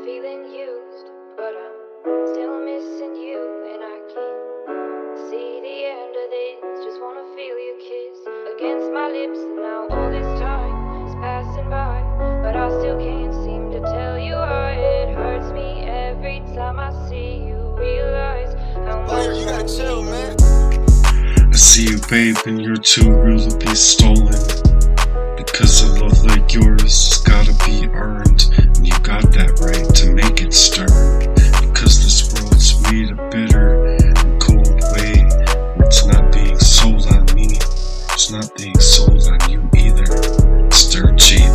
feeling used, but I'm still missing you, and I can't see the end of this. Just wanna feel your kiss against my lips, and now all this time is passing by, but I still can't seem to tell you why. It hurts me every time I see you. Realize how much you gotta chill, man. I see you, babe, and you're too real to be stolen. Because a love like yours has gotta be earned, and you got that right to make it stern. Because this world's made a bitter and cold way, where it's not being sold on me, it's not being sold on you either. It's dirt cheap.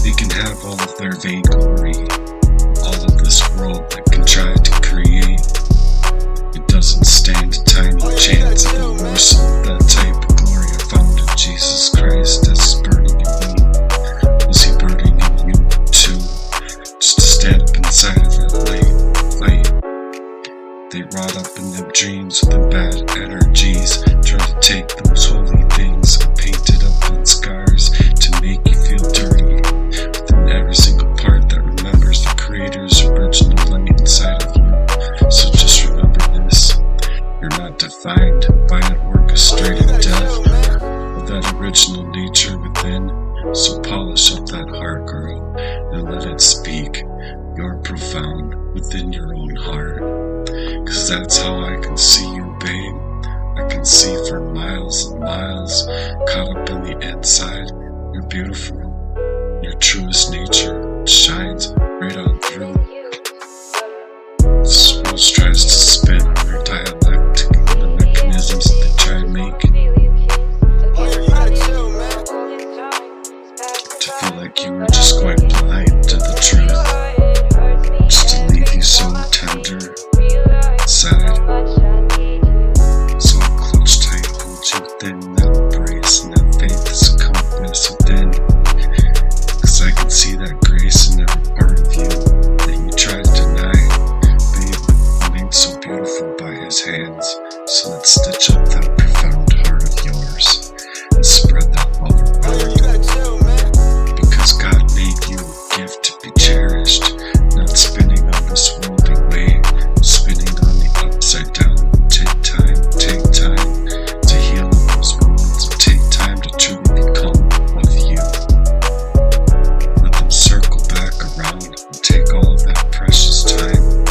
They can have all of their vainglory, all of this world that can try to create. It doesn't stand a tiny chance of a morsel of that type of glory I found in Jesus Christ. That's burning in me. Was he burning in you too? Just to stand up inside of that light, fight. They rot up in them dreams with them bad energies, trying to take those holy things and paint it up in scars to make you feel dirty. Within every single part that remembers the Creator's original light inside of you. So just remember this, you're not defined by an orchestrated death of that original nature within. So polish up that heart, girl, and let it speak. You're profound within your own heart. Cause that's how I can see you, babe. I can see for miles and miles, caught up in the inside. You're beautiful. Your truest nature shines right on through. This world tries to spin on their dialectic and the mechanisms that they try to make to feel like you were just going blind to the truth, just to leave you so tender inside. So I'll clutch tight, hold you within that embrace, and that faith is a compass within. Cause I can see that grace in every part of you that you try to deny. Babe, made so beautiful by his hands. So let's stitch up that profound heart of yours and spread that love around. Because God made you a gift to be cherished, not spinning on this worldly way, spinning on the upside down. Take time to heal those wounds, and take time to truly become of you. Let them circle back around and take all of that precious time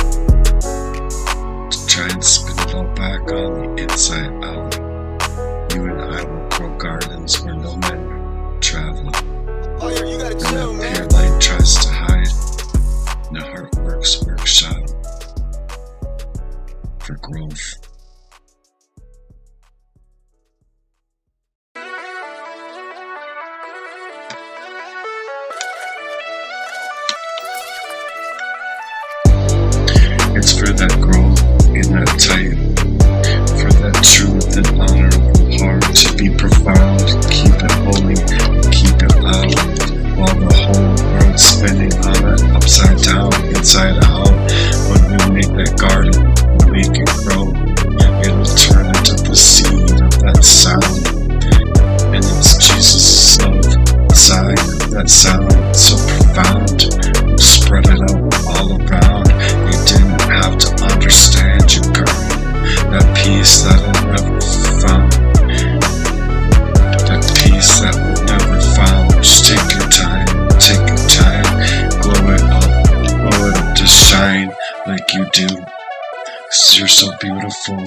to try and spin it all back on the inside out. You and I will grow gardens where no man travel. And that pure light tries to hide, and the heart workshop for growth. It's for that growth in that type, for that truth and honorable heart to be profound, keep it holy, keep it loud, while the whole world's spinning on it, upside down, inside out. When we make that garden, we'll make it grow, it'll turn into the seed of that sound, and it's Jesus' love inside of that sound, so profound, we'll spread it out all around. You didn't have to understand your girl, that peace that'll never found, that peace that will never found. Just take your time, glow it up to shine like you do, cause you're so beautiful.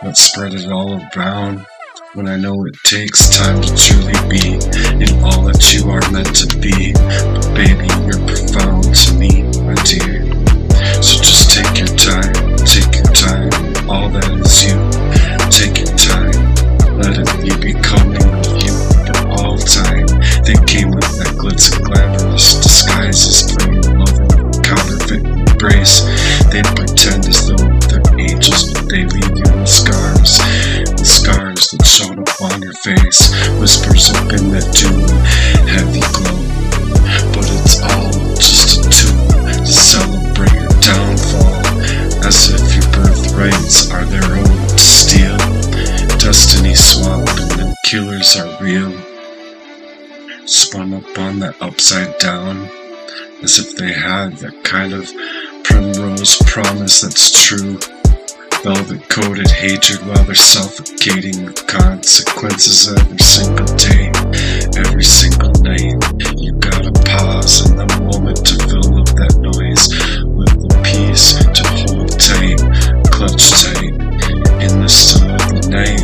Let's spread it all around. When I know it takes time to truly be in all that you are meant to be, but baby, you're profound to me, my dear. So just take your time, all that is you. Take your time, let it be becoming of you for all time. They came with that glitz and glamorous disguises, playing love and counterfeit embrace. They pretend as though they're angels, but they leave you with scars that showed up on your face, whispers up in that dew, heavy glow. But it's all just a tool to celebrate your downfall, as if your birthrights are their own to steal. Destiny swapped and them killers are real. Spun up on that upside down, as if they had that kind of primrose promise that's true. Velvet-coated hatred while they're suffocating the consequences every single day, every single night. You gotta pause in the moment to fill up that noise with the peace to hold tight, clutch tight. In the still of the night,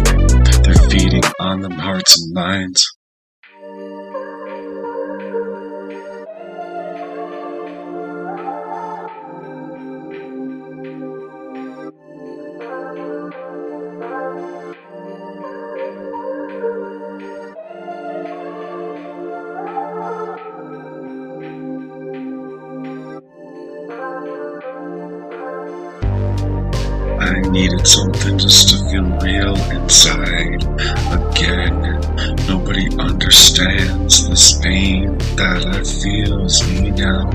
they're feeding on them hearts and minds. I needed something just to feel real inside again. Nobody understands this pain that I feel is me now.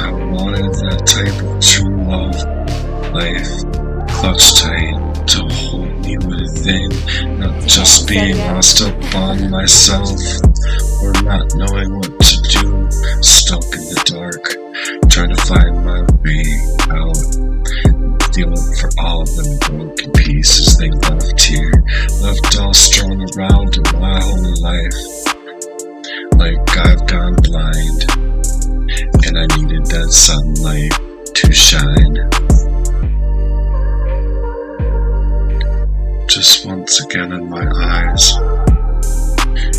I wanted that type of true love, life, clutch tight to hold me within, not just being lost up on myself or not knowing what to do, stuck in the dark, trying to find my way out. Feeling for all of them broken pieces they left here, left all strewn around in my whole life. Like I've gone blind, and I needed that sunlight to shine. Just once again in my eyes,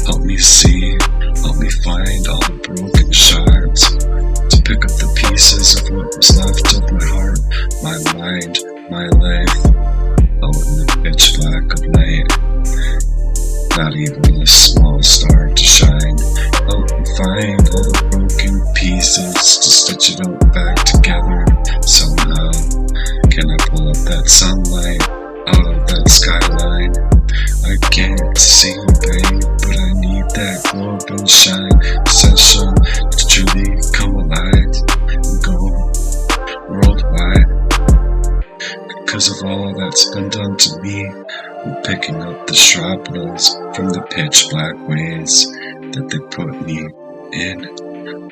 help me see, help me find all the broken shards, to pick up the pieces of what was left of my heart, my mind, my life, out in the pitch black of night. Not even a small star to shine. Help me find all the broken pieces to stitch it all back together somehow. Can I pull up that sunlight out of that skyline? I can't see you, babe, but I need that glow up and shine session to truly come alive and go worldwide. Because of all that's been done to me, I'm picking up the shrapnels from the pitch black ways that they put me in.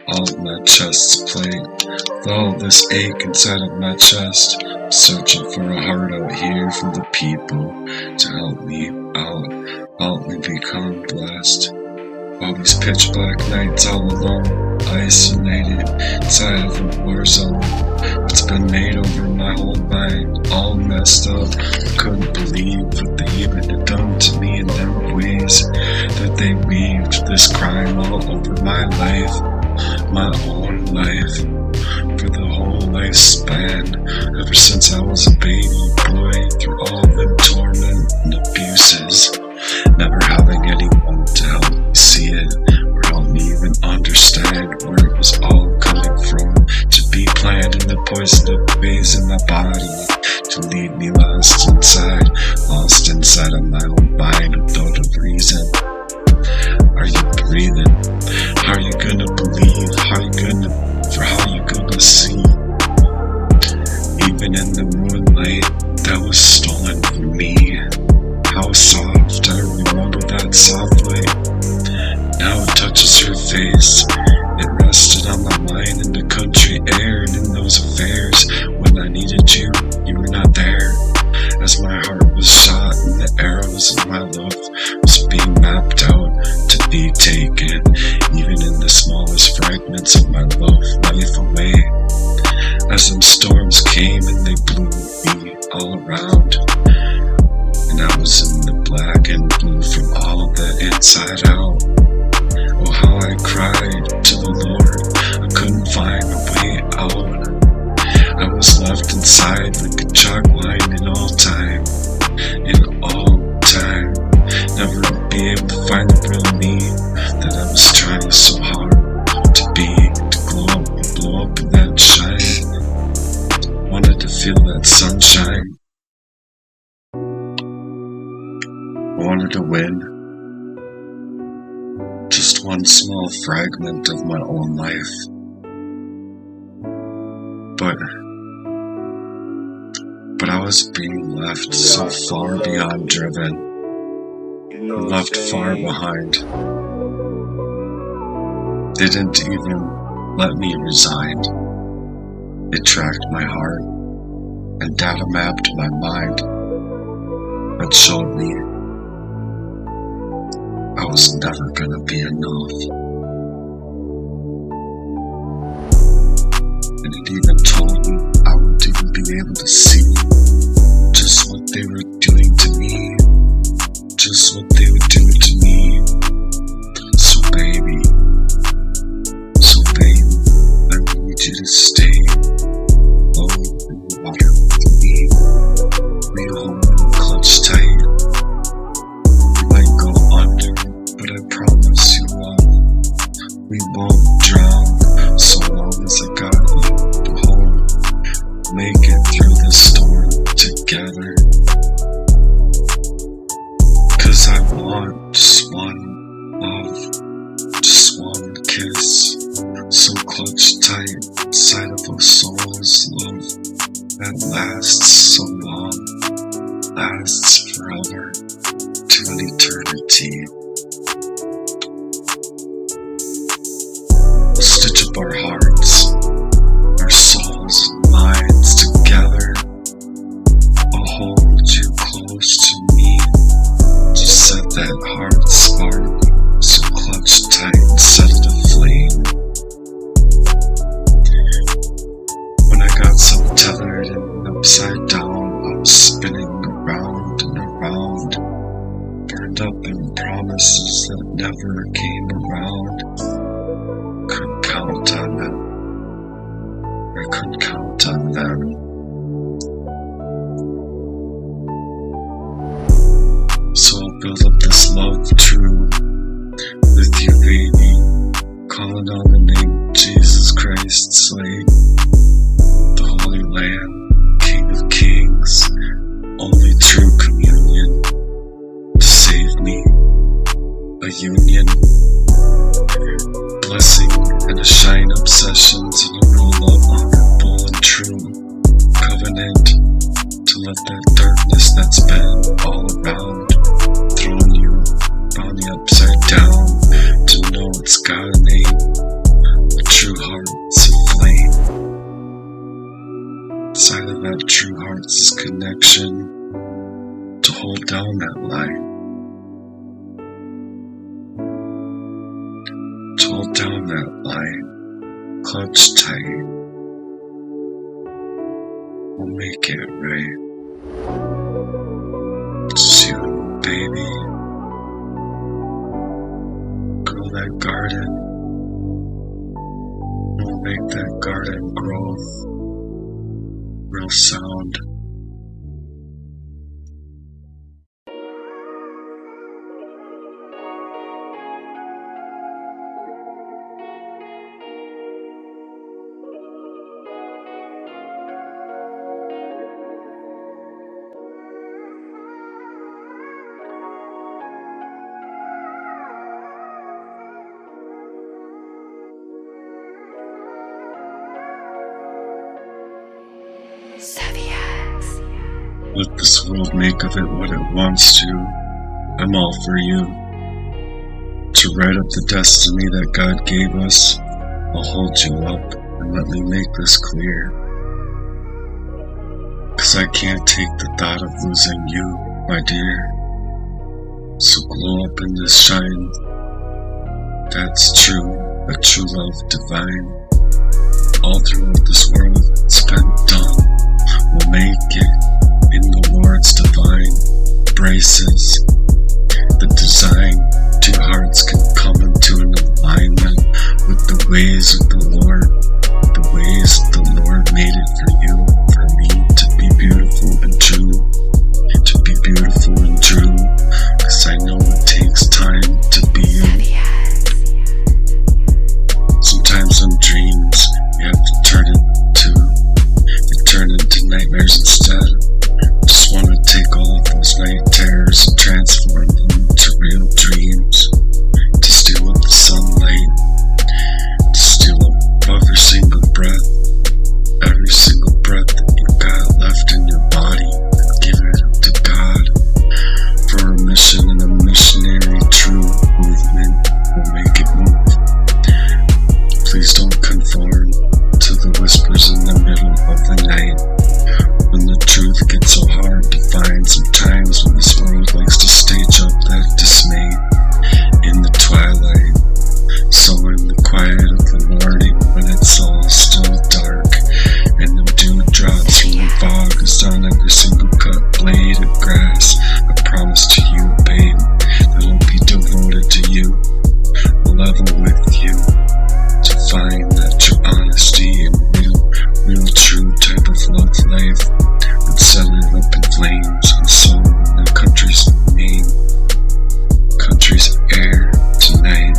All of my chest's plagued with all this ache inside of my chest, searching for a heart out here from the people to help me out, help me become blessed. All these pitch black nights all alone, isolated inside of a war zone. It's been made over my whole mind, all messed up. Couldn't believe what they even had done to me in them ways, that they weaved this crime all over my life, my own life, for the whole lifespan, ever since I was a baby boy, through all the torment and abuses, never having anyone to help me see it, or help me even understand where it was all coming from, to be planted the poison of ways in my body, to leave me lost inside of my own mind without a reason. Are you breathing? How are you gonna believe? How are you gonna see? Even in the moonlight that was stolen from me, how soft, I remember that soft light. Now it touches your face. It rested on my mind in the country air and in those affairs. When I needed you, you were not there. As my heart was shot and the arrows of my love was being mapped out to be taken, even in the smallest fragments of my love life away. As them storms came and they blew me all around, and I was in the black and blue from all of that inside out. Oh, how I cried to the Lord, I couldn't find a way out. I was left inside like a chalk line in all time, never to be able to find the real me that I was trying so hard to be, to glow up and blow up in that shine. Wanted to feel that sunshine. I wanted to win just one small fragment of my own life. But I was being left so far beyond driven, left far behind. Didn't even let me resign. It tracked my heart and data mapped my mind, but showed me I was never gonna be enough. And it even told me I wouldn't even be able to see just what they were doing to me, just what they would do to me. So baby, I need you to stay low in the water with me. We hold and clutch tight. We might go under, but I promise you we won't drown, so long as I got you to hold. Make it through the storm together. 'Cause I want just one love, just one kiss. So clutch tight inside of our souls, love that lasts so long, lasts forever to an eternity. We'll stitch up our hearts, our souls and minds together. I'll hold you close to me to set that heart spark, so clutch tight and set it aflame. When I got so tethered and upside down, I was spinning around and around, burned up in promises that never came around. Couldn't count on them. I couldn't count on them. So I'll build up this love true with you, baby, calling on the name of Jesus Christ, slave, the Holy Lamb, King of Kings, only true communion to save me, a union, blessing and a shine up sessions and a real love, honorable and true covenant to let that darkness that's been all around, throwing you upside down, to know it's got a name, a true heart's a flame. Inside of that true heart's connection to hold down that line, to hold down that line, clutch tight, we'll make it right. It's you, baby. That garden, we'll make that garden grow real sound. Seviex. Let this world make of it what it wants to. I'm all for you. To write up the destiny that God gave us, I'll hold you up and let me make this clear. 'Cause I can't take the thought of losing you, my dear. So glow up in this shine. That's true, a true love divine. All throughout this world it's been done. We'll make it in the Lord's divine braces. The design, two hearts can come into an alignment with the ways of the Lord. The ways the Lord made it for you, for me, to be beautiful and true. To be beautiful and true, 'cause I know it takes time to be you. Sometimes in dreams, you have to turn into nightmares instead. Just want to take all of those night terrors and transform them to real dreams. To steal up the sunlight, to steal up every single breath that you got left in your body, and give it up to God for a mission, and a missionary true movement will make it move. Please don't conform. the night. When the truth gets so hard to find, sometimes when this world likes to stage up that dismay. In the twilight, so in the quiet of the morning, when it's all still dark, and the dewdrops from the fog is on every single cut blade of grass, I promise to you, babe, that I'll be devoted to you, level with you, to find that your honesty and real true type of love life would set it up in flames, and so in the country's name, country's air tonight,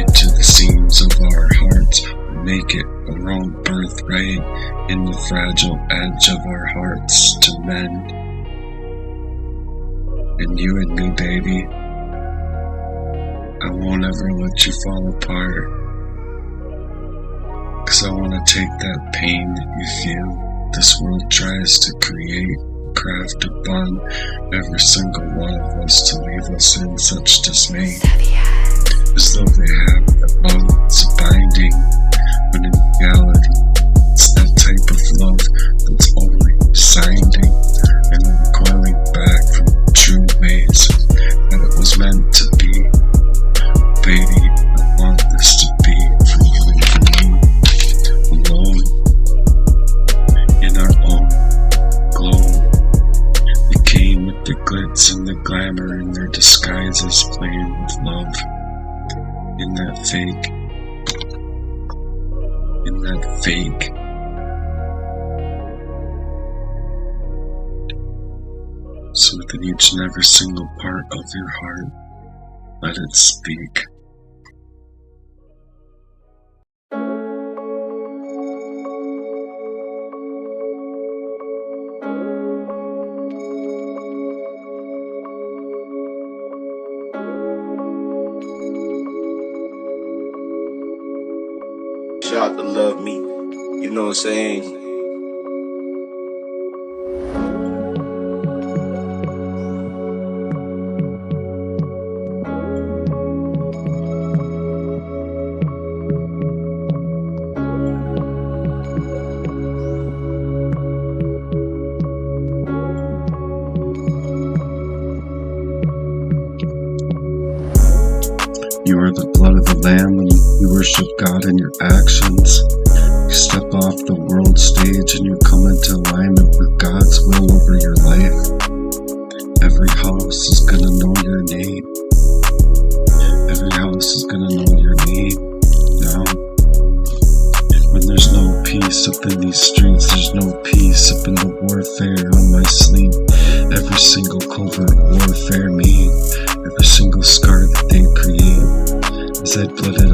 into the seams of our hearts, make it our own birthright, in the fragile edge of our hearts to mend. And you and me, baby, I won't ever let you fall apart, 'cause I wanna take that pain that you feel this world tries to create, craft upon every single one of us to leave us in such dismay, as though they have that love that's binding, when in reality it's that type of love that's only sinding and recoiling back from the true ways that it was meant to be. Baby, I want this to be for you and for me, alone, in our own glow. They came with the glitz and the glamour and their disguises, playing with love, in that fake, so within each and every single part of your heart, let it speak. Shout to love me, you know what I'm saying? You are the blood of the Lamb, and you worship God in your actions. You step off the world stage and you come into alignment with God's will over your life. Every house is gonna know your name. Every house is gonna know your name now. When there's no peace up in these streets, there's no peace up in the warfare on my sleep. Every single covert warfare made, every single scar that they create, as I bled it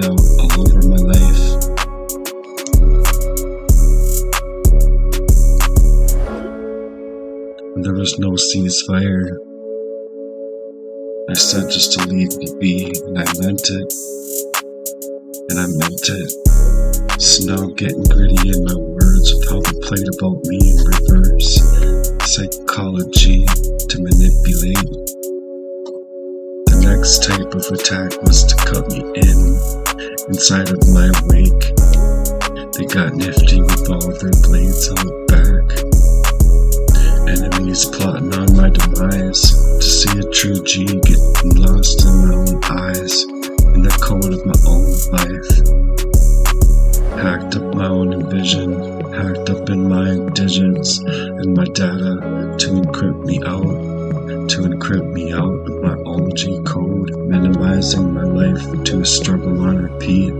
out all over my life. When there was no ceasefire, I said just to leave me be, and I meant it. Snow getting gritty in my words with how they played about me in reverse. Psychology to manipulate. The next type of attack was to cut me inside of my wake. They got nifty with all their blades held back. Enemies plotting on my demise, to see a true G getting lost in my own eyes, in the code of my own life. Hacked up my own envision, hacked up in my digits and my data to encrypt me out of my own G code, minimizing my life to a struggle on repeat.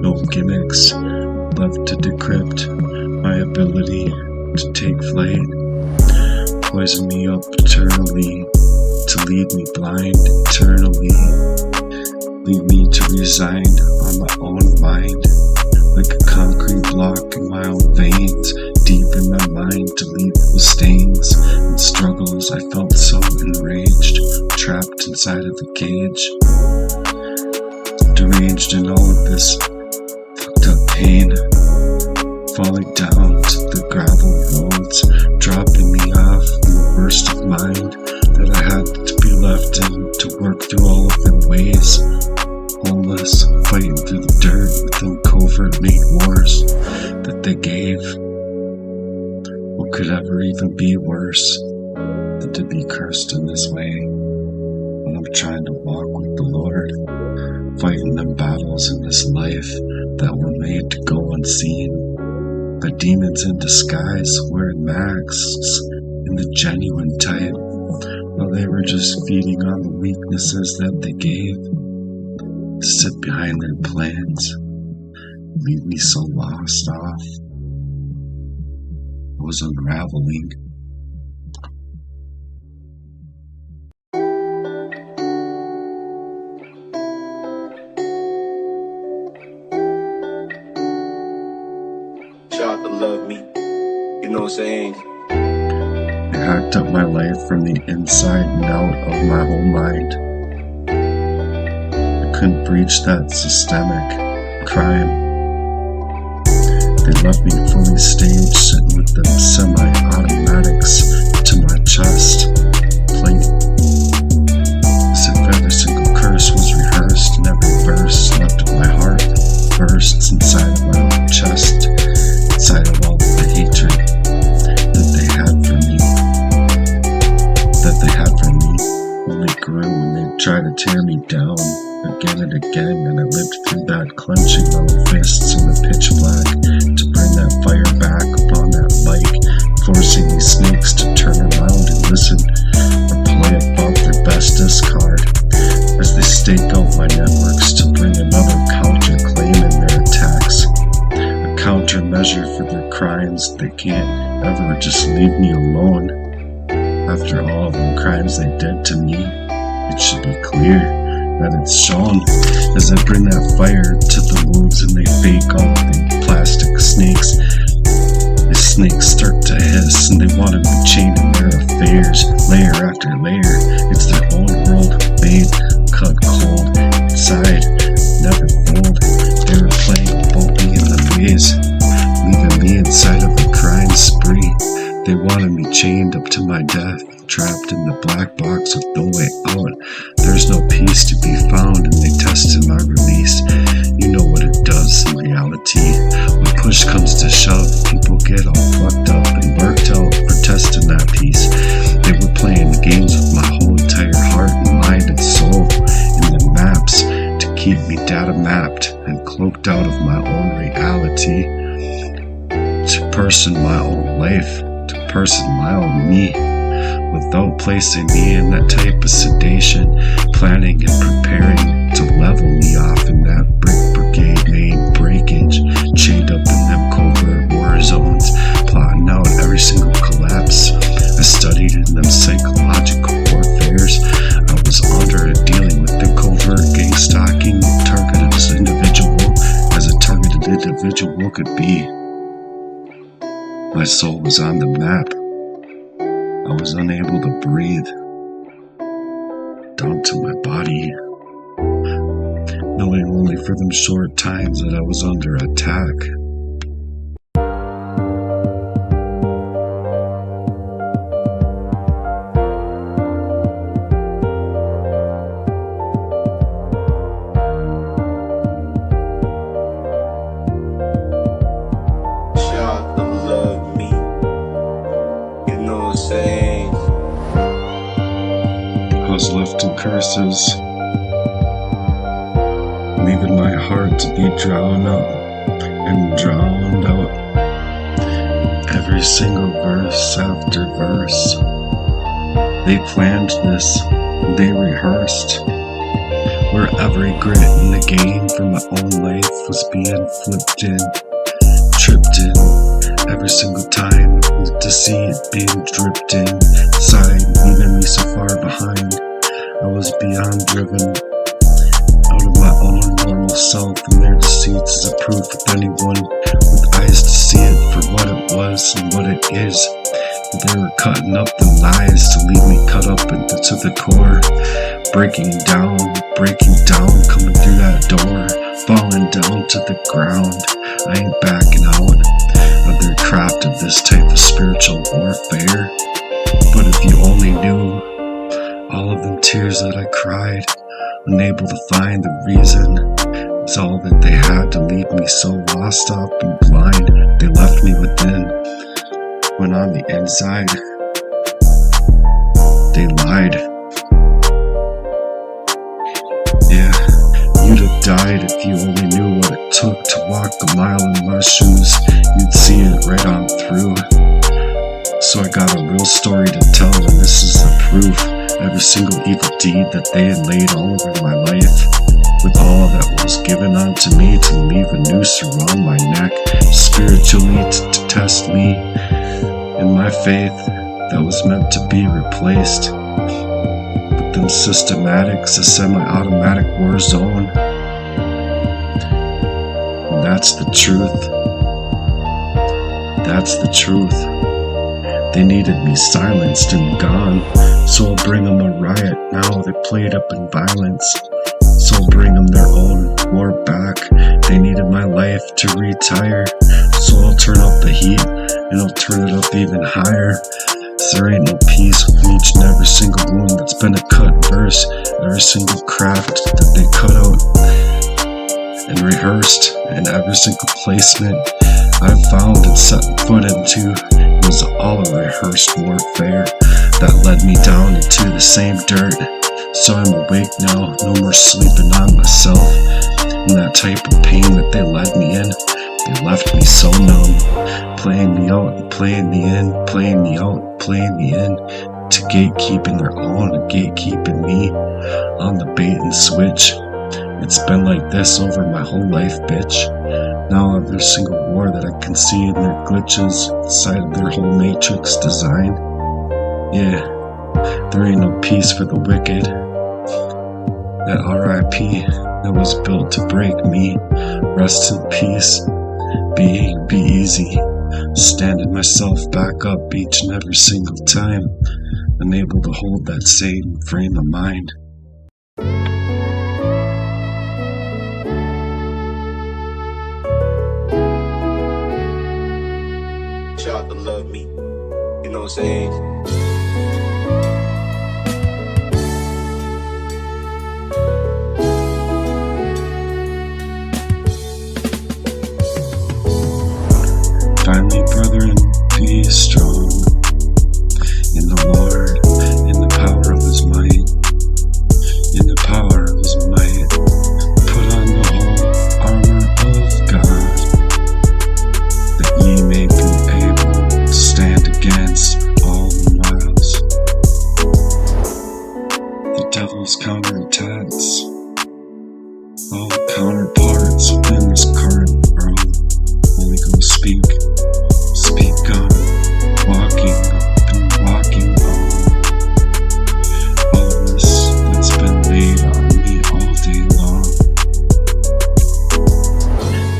No gimmicks left to decrypt my ability to take flight. Poison me up eternally, to leave me blind eternally. Leave me to resign on my own mind, like a concrete block in my own veins, deep in my mind to leave the stains and struggles. I felt so enraged, trapped inside of a cage, deranged in all of this fucked up pain, falling down to the gravel roads, dropping me off in the worst of mind that I had to be left in to work through all of them ways. Homeless, fighting through the dirt within covert made war they gave. What could ever even be worse than to be cursed in this way when I'm trying to walk with the Lord, fighting them battles in this life that were made to go unseen by demons in disguise, wearing masks in the genuine type, while they were just feeding on the weaknesses that they gave, sit behind their plans, leave me so lost off. I was unraveling. Shout to love me. You know what I'm saying? I hacked up my life from the inside and out of my whole mind. I couldn't breach that systemic crime. They left me fully staged, sitting with them semi-automatics to my chest plate. As if every single curse was rehearsed, and every verse left of my heart bursts inside of my own chest, inside of all the hatred that they had for me. Only grew when they tried to tear me down again and again, and I lived through that, clenching my fists in the pitch black to bring that fire back upon that mic, forcing these snakes to turn around and listen or play above their bestest card as they stake out my networks to bring another counterclaim in their attacks, a countermeasure for their crimes. They can't ever just leave me alone. After all of the crimes they did to me, it should be clear that it's shown as I bring that fire to the moves and they fake all the plastic snakes. The snakes start to hiss and they want to be chained in their affairs, layer after layer. It's their own world made, cut cold, inside, never fold. They were playing both me in the maze, leaving me inside of a crime spree. They wanted me chained up to my death, trapped in the black box with no way out. There's no peace to be found, and they tested my release. You know what it does in reality. When push comes to shove, people get all fucked up and worked out for testing that peace. They were playing games with my whole entire heart and mind and soul in the maps to keep me data mapped and cloaked out of my own reality, to person my own life, to person my own me, without placing me in that type of sedation, planning and preparing to level me off in that brick brigade made breakage, chained up in them covert war zones, plotting out every single collapse. I studied in them psychological warfares. I was under and dealing with the covert gang stalking, targeted as a targeted individual could be. My soul was on the map. I was unable to breathe, down to my body, knowing only for them short times that I was under attack. Shout to love me. You know what I'm saying? I was left in curses, leaving my heart to be drowned out and drowned out. Every single verse after verse. They planned this, they rehearsed, where every grit in the game for my own life was being flipped in, tripped in. Every single time to see it being dripped inside, leaving me so far behind. I was beyond driven out of my own normal self, and their deceits is a proof with anyone with eyes to see it for what it was and what it is. They were cutting up the lies to leave me cut up to the core, breaking down, coming through that door, falling down to the ground. I ain't backing out of their craft of this type of spiritual warfare. But if you only knew all of them tears that I cried, unable to find the reason, it's all that they had to leave me so lost up and blind. They left me within, when on the inside, they lied. Yeah, you'd have died if you only knew what it took to walk a mile in my shoes. You'd see it right on through. So I got a real story to tell, and this is the proof. Every single evil deed that they had laid all over my life, with all that was given unto me to leave a noose around my neck, spiritually to test me in my faith that was meant to be replaced. But them systematics, a semi-automatic war zone, and that's the truth. That's the truth. They needed me silenced and gone, so I'll bring them a riot now. They're played up in violence, so I'll bring them their own war back. They needed my life to retire, so I'll turn up the heat, and I'll turn it up even higher. There ain't no peace with each and every single one that's been a cut verse, every single craft that they cut out and rehearsed, and every single placement I've found and set foot into was all a rehearsed warfare that led me down into the same dirt. So I'm awake now, no more sleeping on myself, and that type of pain that they led me in, they left me so numb, playing me out and playing me in, playing me out and playing me in, to gatekeeping their own and gatekeeping me on the bait and switch. It's been like this over my whole life, bitch. Now every single war that I can see in their glitches inside of their whole matrix design. Yeah, there ain't no peace for the wicked. That R.I.P. that was built to break me. Rest in peace. Be easy. Standing myself back up each and every single time. I'm able to hold that same frame of mind. Y'all to love me, you know what I'm saying? Finally, brethren, be strong in the Lord, in the power of his might, in the power of his might. Put on the whole armor of God, that ye may be able to stand against all wiles. The devil's counterattacks, all counterparts within this current world. Holy Ghost, speak on, walking up and walking on. All this that's been laid on me all day long.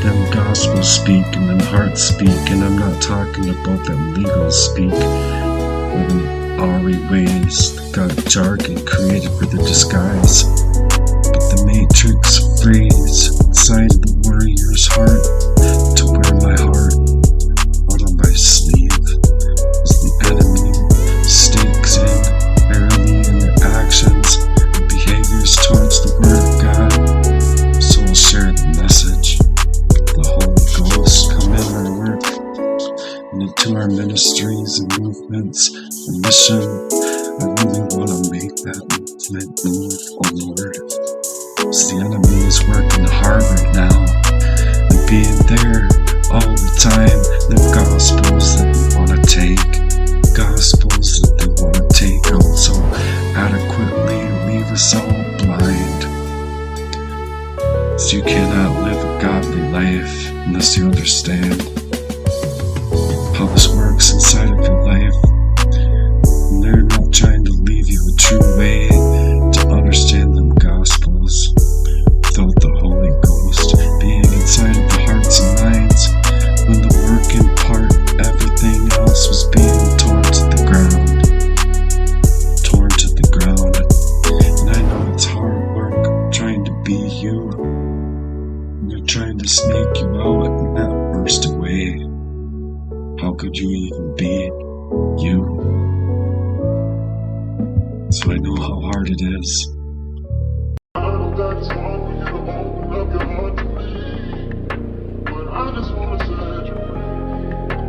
Them gospels speak and them hearts speak, and I'm not talking about them legal speak, or them Ari ways that got jargon created for the disguise. But the matrix phrase inside the warrior's heart, to wear my heart out on my sleeve, as the enemy stakes in verily in their actions and behaviors towards the word of God. So I'll share the message. The Holy Ghost come in our work and into our ministries and movements and mission. I really want to make that movement move, oh Lord. So the enemy is working hard right now and being there all the time. The gospels that they want to take, gospels that they want to take out so adequately leave us all blind. So you cannot live a godly life unless you understand how this works inside of your life. And they're not trying to leave you a true way to understand them gospels without the Holy Ghost being inside of the hearts and minds, when the working part, everything else was being torn to the ground. And I know it's hard work trying to be you, and they're trying to sneak you out in that burst away. How could you even be you? So I know how hard it is. I know God is hungry you to open up your heart to me, but I just want to set you free.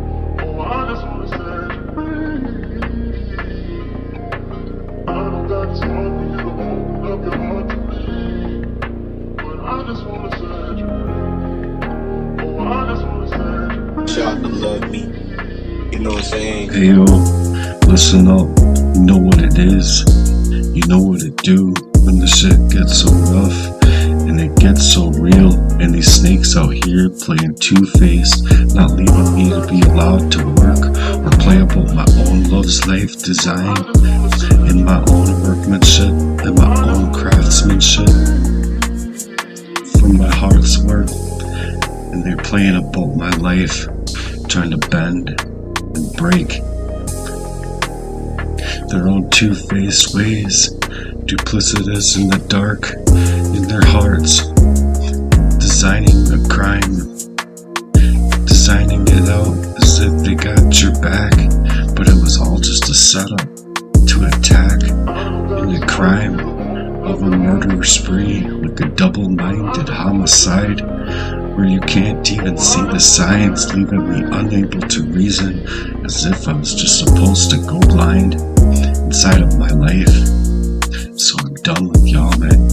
me. You know what I'm saying? Hey yo, listen up, you know what it is, you know what it do when the shit gets so rough and it gets so real, and these snakes out here playing two-faced, not leaving me to be allowed to work or play about my own love's life design and my own workmanship and my own craftsmanship from my heart's work, and they're playing about my life, trying to bend and break their own two-faced ways, duplicitous in the dark in their hearts, designing a crime, designing it out as if they got your back, but it was all just a setup to attack in the crime of a murder spree, like a double-minded homicide where you can't even see the signs, leaving me unable to reason, as if I was just supposed to go blind inside of my life. So I'm done with y'all, man.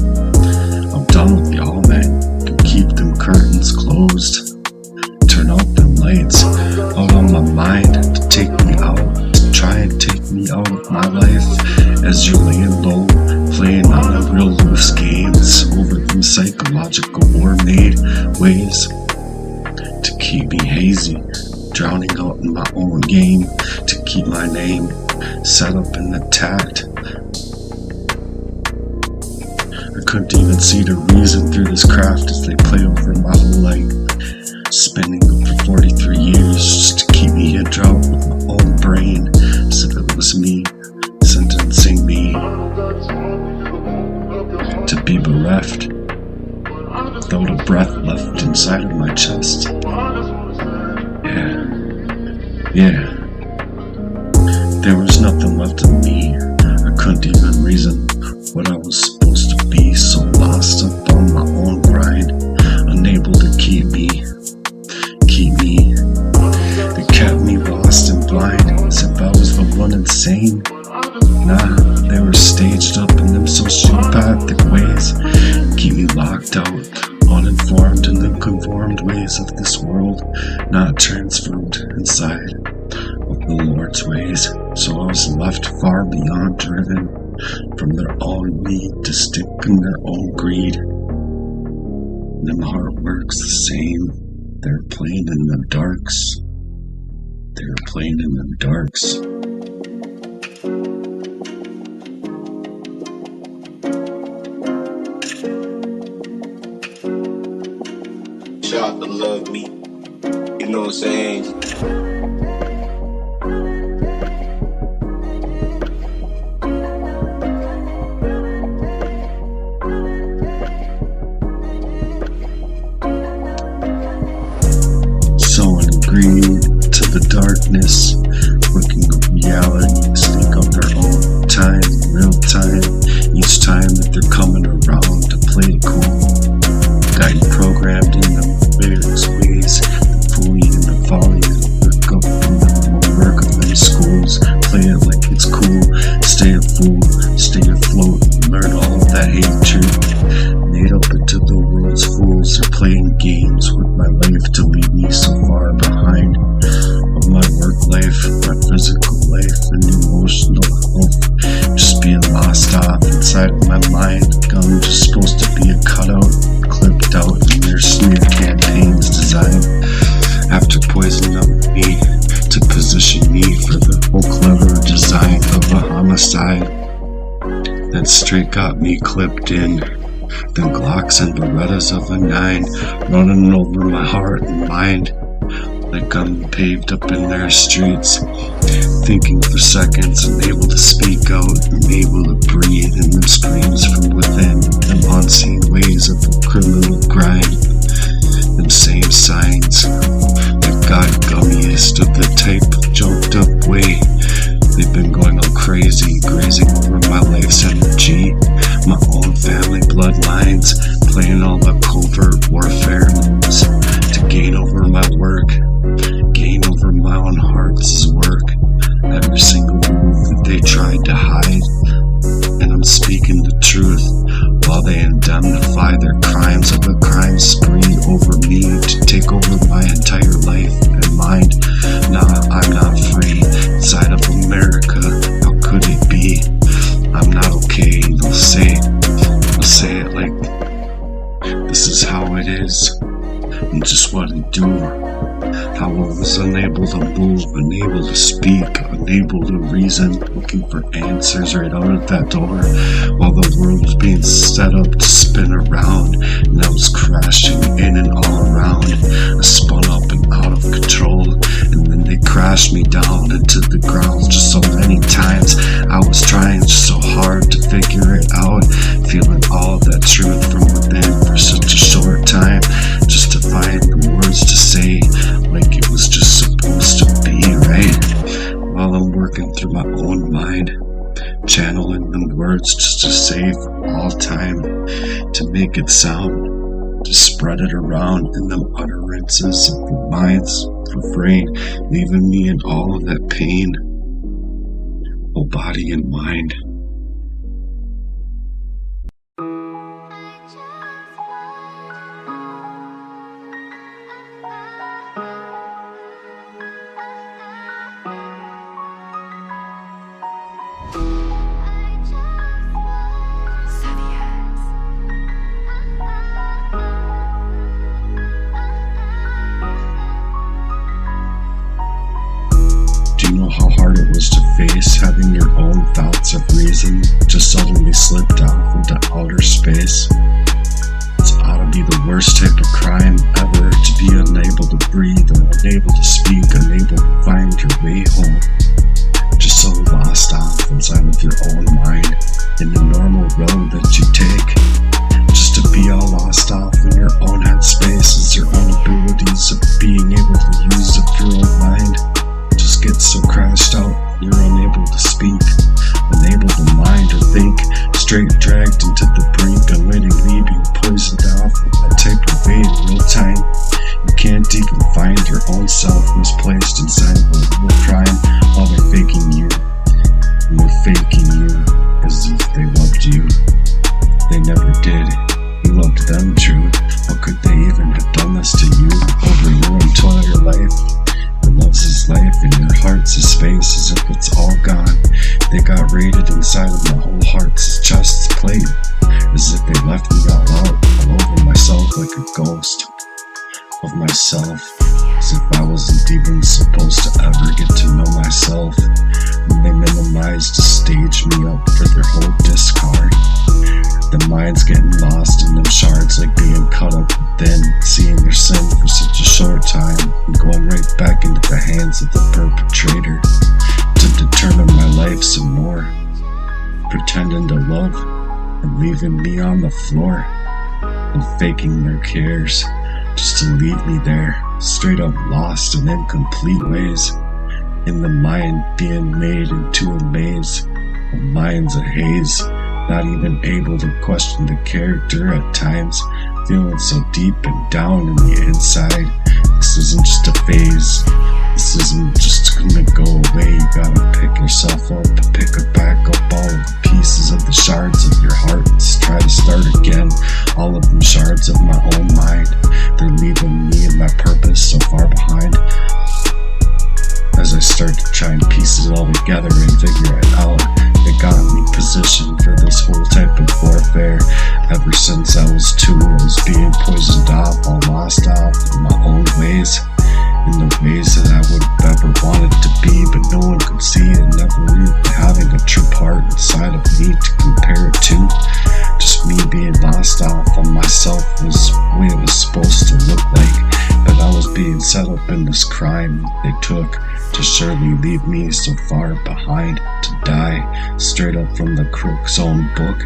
I'm done with y'all, man. Can keep them curtains closed, turn out them lights out on my mind to take me out, to try and take me out of my life as you're laying low, playing on the real loose games over them psychological war-made ways to keep me hazy, drowning out in my own game, to keep my name set up and attacked. I couldn't even see the reason through this craft as they play over my whole life, spending over 43 years just to keep me in drought with my own brain, as if it was me sentencing me to be bereft, without a breath left inside of my chest. Yeah. There was nothing left of me. I couldn't even reason what I was supposed to be, so lost up on my own grind, unable to keep me. They kept me lost and blind, as if I was the one insane. Nah, they were staged up in them sociopathic ways, keep me locked out, uninformed and unconformed ways of this world, not transformed inside of the Lord's ways. So I was left far beyond driven from their own need to stick in their own greed. And my heart works the same. They're playing in the darks. They're playing in the darks. Shout to love me. You know what I'm saying? Greed to the darkness, looking at reality, sneak up their own time, real time, each time that they're coming around to play it cool. Got you programmed in them various ways, the fool you and the folly, look up from the homework of many schools, play it like it's cool, stay a fool, stay afloat, learn all of that hatred. Made up into the world's fools are playing games with my life to leave me so far behind of my work life, my physical life, and emotional health, just being lost off inside of my mind. Like I'm just supposed to be a cutout, clipped out in their smear campaigns designed after poisoning up me to position me for the whole clever design of a homicide that straight got me clipped in. The Glocks and Berettas of a 9 running over my heart and mind like I'm paved up in their streets, thinking for seconds, unable to speak out, unable to breathe, and them screams from within, them unseen ways of a criminal grind, them same signs, the god gummiest of the type of jumped up way. They've been going all crazy, grazing over my life's energy, my own family bloodlines, playing all the covert warfare moves to gain over my work, gain over my own heart's work. Every single move that they tried to hide, and I'm speaking the truth while they indemnify their crimes of a crime spree over me to take over just wouldn't do. How I was unable to move, unable to speak, unable to reason, looking for answers right out of that door, while the world was being set up to spin around, and I was crashing in and all around. I spun up and out of control, and then they crashed me down into the ground just so many times. I was trying just so hard to figure it out, feeling all that truth from within for such a short time, just to find the words to say, like it was just supposed to be, right? While I'm working through my own mind, channeling them words just to save all time, to make it sound, to spread it around in them utterances of the minds refrain, leaving me in all of that pain, whole body and mind. Do you know how hard it was to face having your own thoughts of reason just suddenly slipped off into outer space? It's ought to be the worst type of crime ever, to be unable to breathe, or unable to speak, unable to find your way home. Just so lost off inside of your own mind, in the normal road that you take. Just to be all lost off in your own headspaces, your own abilities of being able to use of your own mind. Just get so crashed out, you're unable to speak, unable to mind or think, straight dragged into the brink, unwittingly being poisoned off with that type of way in real time. You can't even find your own self, misplaced inside of a real crime, while they're faking you. And they're faking you as if they loved you. They never did. You loved them, true. How could they even have done this to you over your entire life? Your love's his life and your heart's his space, as if it's all gone. They got raided inside of my whole heart's chest's plate, as if they left me all out, all over myself like a ghost of myself, as if I wasn't even supposed to ever get to know myself. And they minimized to stage me up for their whole discard. The mind's getting lost in them shards, like being cut up within, seeing their sin for such a short time, and going right back into the hands of the perpetrator, to determine my life some more, pretending to love, and leaving me on the floor, and faking their cares, just to leave me there, straight up lost in incomplete ways, in the mind being made into a maze, a mind's a haze, not even able to question the character at times, feeling so deep and down in the inside. This isn't just a phase, this isn't just gonna go away. You gotta pick yourself up, pick it back up, all of the pieces of the shards of your heart, let's try to start again. All of them shards of my own mind, they're leaving me and my purpose so far behind. As I start to try and piece it all together and figure it out, they got me positioned for this whole type of warfare. Ever since I was 2, I was being poisoned off, all lost off in my own ways, in the ways that I would have ever wanted to be, but no one could see it, never really having a true part inside of me to compare it to. Just me being lost off on myself was the way it was supposed to look like, but I was being set up in this crime they took to surely leave me so far behind, to die straight up from the crook's own book,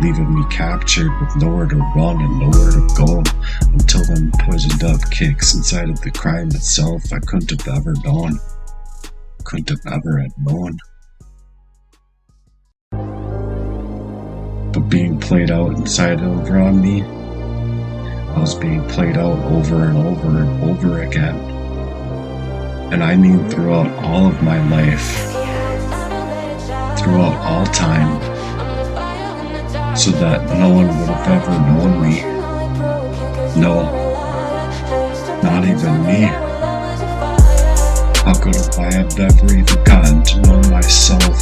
leaving me captured with nowhere to run and nowhere to go, until them poisoned up kicks inside of the crime itself I couldn't have ever known, couldn't have ever had known. But being played out inside over on me, I was being played out over and over and over again. And I mean throughout all of my life, throughout all time, so that no one would have ever known me. No, not even me. How could I have ever even gotten to know myself,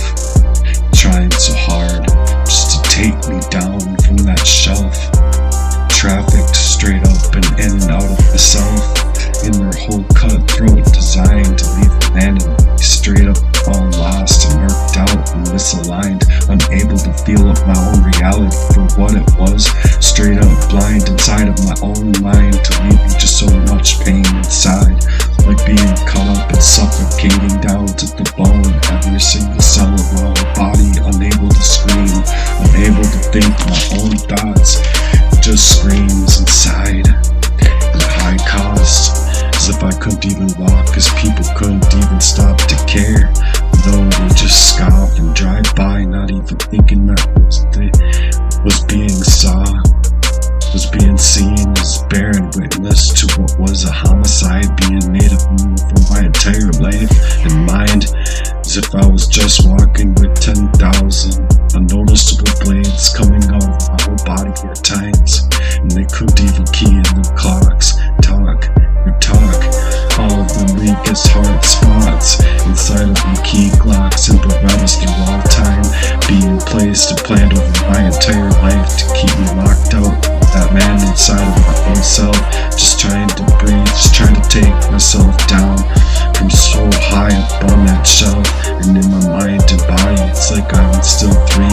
trying so hard just to take me down from that shelf, trafficked straight up and in and out of the self, whole cutthroat, designed to leave abandoned, straight up all lost and marked out and misaligned, unable to feel up my own reality for what it was, straight up blind inside of my own mind, to leave me just so much pain inside, like being caught up and suffocating down to the bone, every single cell of my whole body, unable to scream, unable to think my own thoughts, just screams inside at high cost, as if I couldn't even walk, as people couldn't even stop to care, though they just scoff and drive by, not even thinking that was being saw, was being seen as bearing witness to what was a homicide being made of me for my entire life and mind, as if I was just walking with 10,000 unnoticeable blades coming out of my whole body at times, and they couldn't even key in the clocks, talk, all of the weakest heart spots inside of the key glocks and Berettas through all time, being placed and planned over my entire life to keep me locked out, that man inside of my own self, just trying to breathe, just trying to take myself down from so high up on that shelf, and in my mind and body, it's like I'm still 3,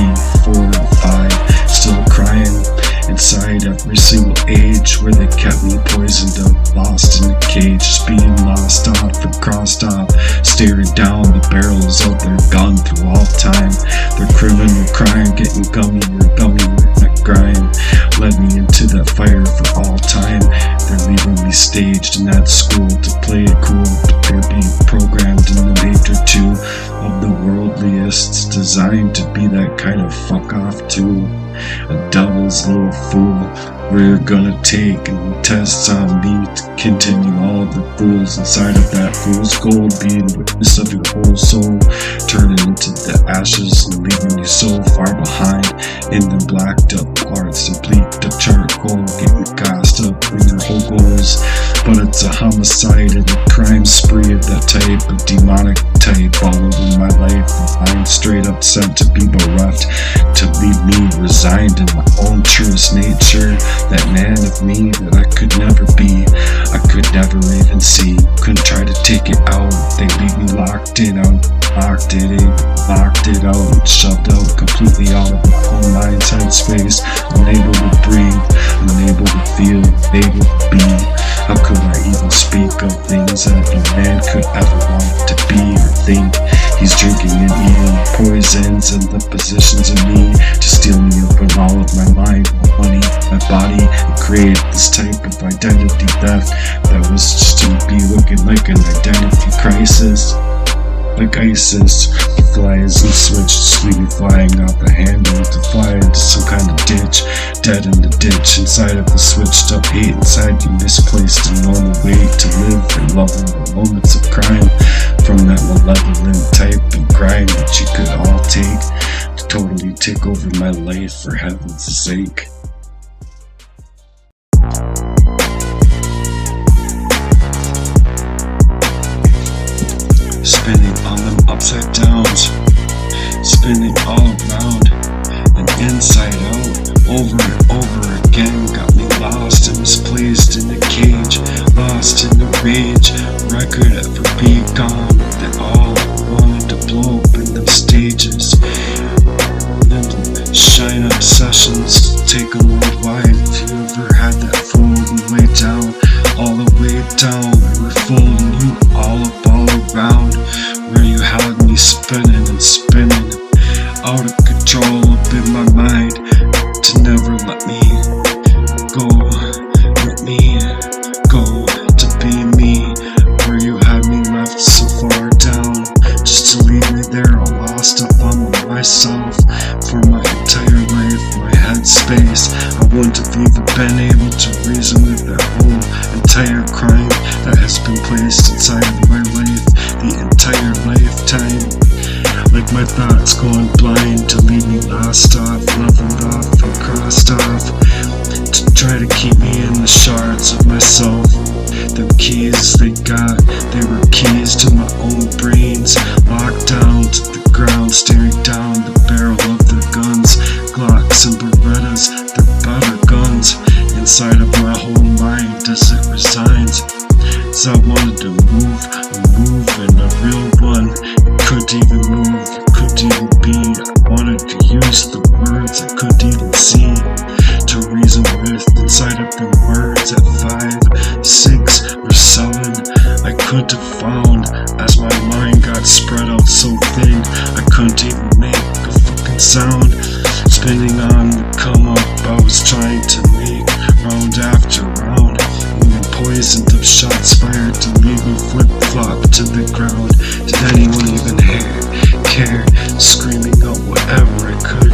4, and 5, still crying inside every single age where they kept me poisoned up, lost in a cage, just being lost off and crossed off, staring down the barrels of their gun through all time, their criminal crime getting gummier with that grime, led me into that fire for all time, they're leaving me staged in that school to play it cool, but they're being programmed in the nature too, of the worldliest, designed to be that kind of fuck off too, a devil's little fool, we're gonna take and tests on me to continue all of the fools inside of that fool's gold, being witness of your whole soul, turning into the ashes and leaving you so far behind in the blacked up parts and bleaked up charcoal, getting gassed up in your whole goals, but it's a homicide and a crime spree of that type, a demonic type all over my life, and I'm straight up sent to be bereft, to leave me resigned in my own truest nature, that man of me that I could never be, I could never even see, couldn't try to take it out, they leave me locked it out, locked it in, locked it out, and shoved out completely out of my own mind's headspace, unable to breathe, unable to feel, unable to be, how could I even speak of things that no man could ever want to be or think, he's drinking and eating poisons and the positions of me to steal me up in all of my mind, my money, my body, and create this type of identity theft that was just to be looking like an identity crisis, like ISIS, flies and switch, just leave me flying out the handle to fly into some kind of ditch, dead in the ditch, inside of the switched up hate, inside you misplaced a normal way to live and love in the moments of crime, from that malevolent type of crime that you could all take to totally take over my life for heaven's sake. Spinning on them upside downs, spinning all around and inside out, over and over again, got me lost and misplaced in a cage, lost in the rage, record ever be gone, that all wanted to blow up in them stages, and shine up sessions, take them worldwide, if you ever had that folding way down, all the way down, we were folding you all up all around, where you had me spinning and spinning, out of control up in my mind, to never let me go, to be me, where you had me left so far down, just to leave me there all lost up on myself, for my entire life, my headspace, I wouldn't have even been able to reason with that whole entire crime that has been placed inside of my life, the entire lifetime, like my thoughts going blind to leave me lost off, leveled off and crossed off, to try to keep me in the shards of myself, them keys they got, they were keys to my own brains, locked down to the ground, staring down the barrel of their guns, Glocks and Berettas, they're better guns, inside of my whole mind as it resigns, as I wanted I couldn't have found, as my mind got spread out so thin. I couldn't even make a fucking sound. Spinning on the come up, I was trying to make round after round. And poisoned up shots fired to leave me flip-flop to the ground. Did anyone even care? Screaming out whatever I could,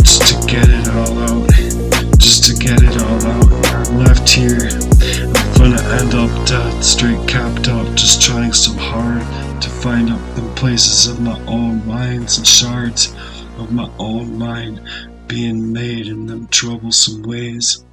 just to get it all out. Just to get it all out. I'm left here, I'm gonna end up dead, straight capped up, just trying so hard to find out the places of my own minds and shards of my own mind being made in them troublesome ways.